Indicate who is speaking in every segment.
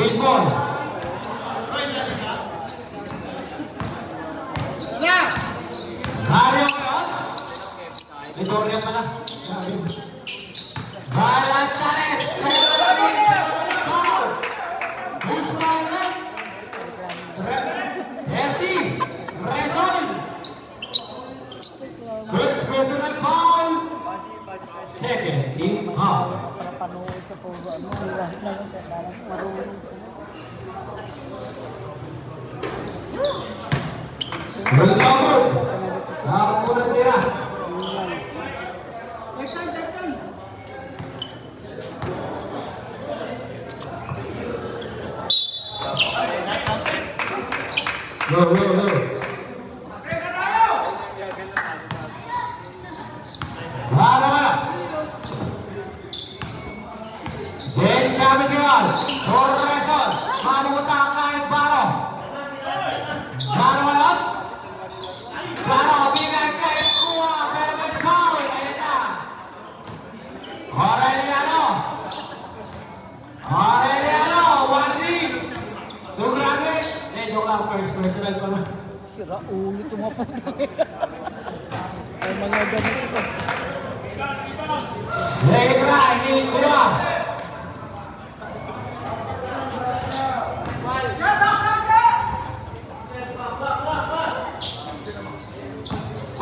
Speaker 1: Wilbon. Mario ngayon. Victoria pa na. Balantanes. Guzman. Erti. Rezon. Good personal foul. Second team foul. Berlambut. Aku udah tira. Go. Mana? Jen Champion. Torreson. Mana utangkan Baro. Baro. Baro bigay kay Kuwa. Pero may foul. Ayan na. Aureliano. One ring. Two graduates. Joke lang. First personal ko na.
Speaker 2: Sira ulit tumapatay. Ay mga ganito.
Speaker 1: Legra, ini Kuwa.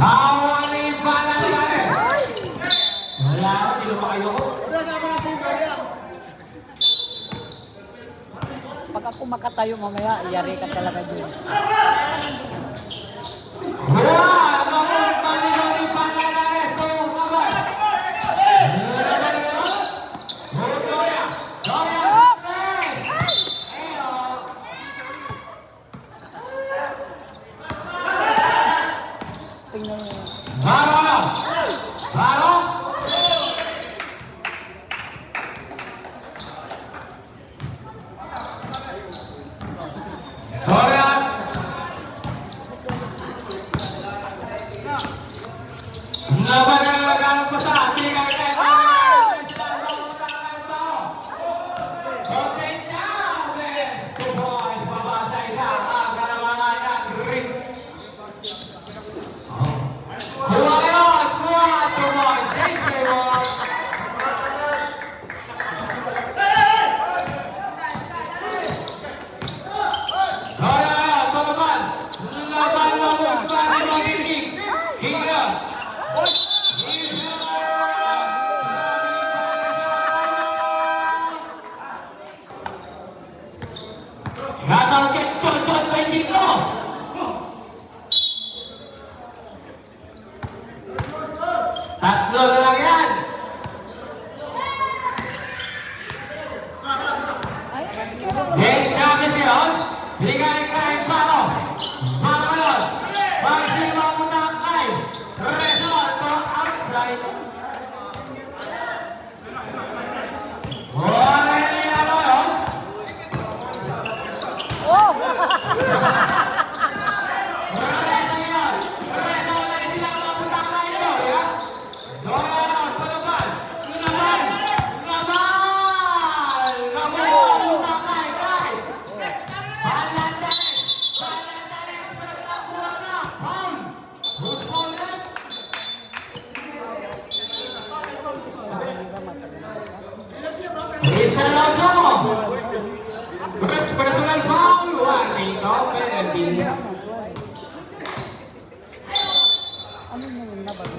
Speaker 1: Awani Balantanes. Wala ako, di naman kayo ko.
Speaker 2: Pag ako makatayo mamaya, iyari ka talaga dyan.
Speaker 1: Wala! Kamong Bani Balantanes ko yung kaban. Gloria!
Speaker 2: Tingnan mo.
Speaker 1: Baro! Dorian! Nabagalagang pa sa ating kaya. Okay, Chavez! 2 points, pabasa isa. Ang kalamangan ng Rick. Kuha yun! Kuha! 2 points. 6 points. Dorian! Pagkaman! Laban mo ang plano ng Rick. Hingga! Gatang kecot-cot pa yung dito. Tatlo na lang yan. Game champion. Bigay kay Paro. Paro yun. Magsima muna kay Resort to outside. Aureliano yun.
Speaker 2: Oh!
Speaker 1: Personal foul, warning, no penalty.
Speaker 2: Ano yung nabago?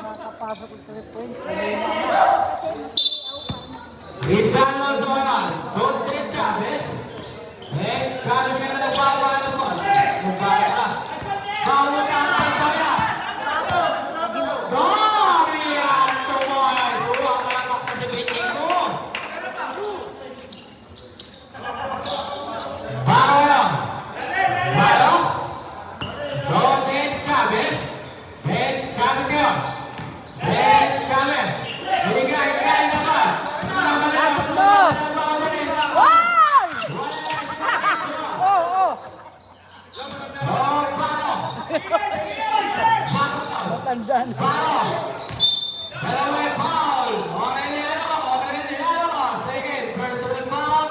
Speaker 2: Nakapasok ng 3 points.
Speaker 1: Isang Lozman, Rodri Chavez. Chavez ka na nagpapawa naman. Mukha ka. Foul ka na kaya. Dorian, 2 points. Huwag ka lang ako sa biting mo. Baro. Rodri Chavez. Chavez yun. Chavez. Binigay naman.
Speaker 2: Andyan.
Speaker 1: Foul! Dalaway foul! Okay na yan ako, okay na yan ako. Second, personal foul.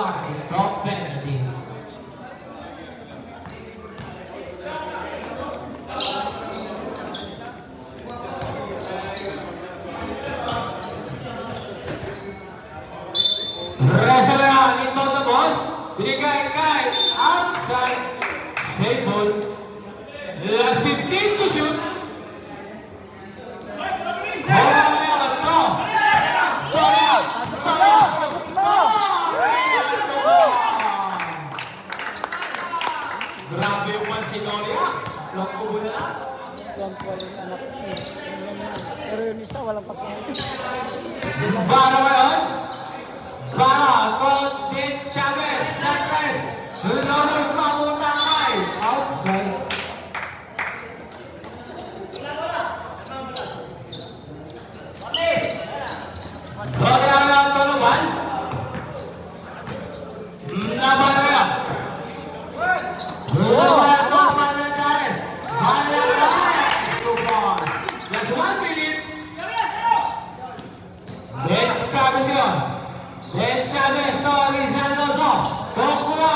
Speaker 1: Ito, penalty. Wrestler into the ball. Binigay kay outside. Save ball. Last 15 to shoot. Bola na yan ito. Bola! Bola! Grabe yung Mansinolia. Loko mo na.
Speaker 2: Yan po yung anak ko. Pero yung isa, walang pakinig.
Speaker 1: Para ba yun? Para Contin Chavez. Chavez. Runaway pamunta kay outside. Bola na lang tulungan. Laban na yan. Runaway pamunta kay That's 1 minute. Ben Chavez yun. Ben Chavez to Rizal Lozo. Kuha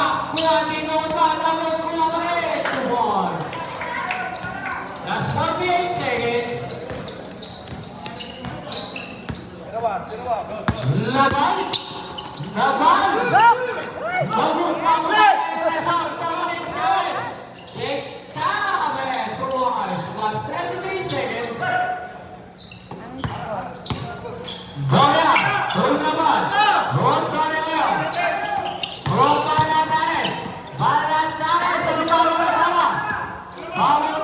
Speaker 1: tinong patamot kuha pa rin. 2 points. That's 48 seconds. Laban. Pabut. Dominic Chavez. Jake Chavez. Plus 73 seconds. Bola, full naman. Roll pa na ngayon. Roll pa na tayo. Balas tayo sa bawang bawang. Bawang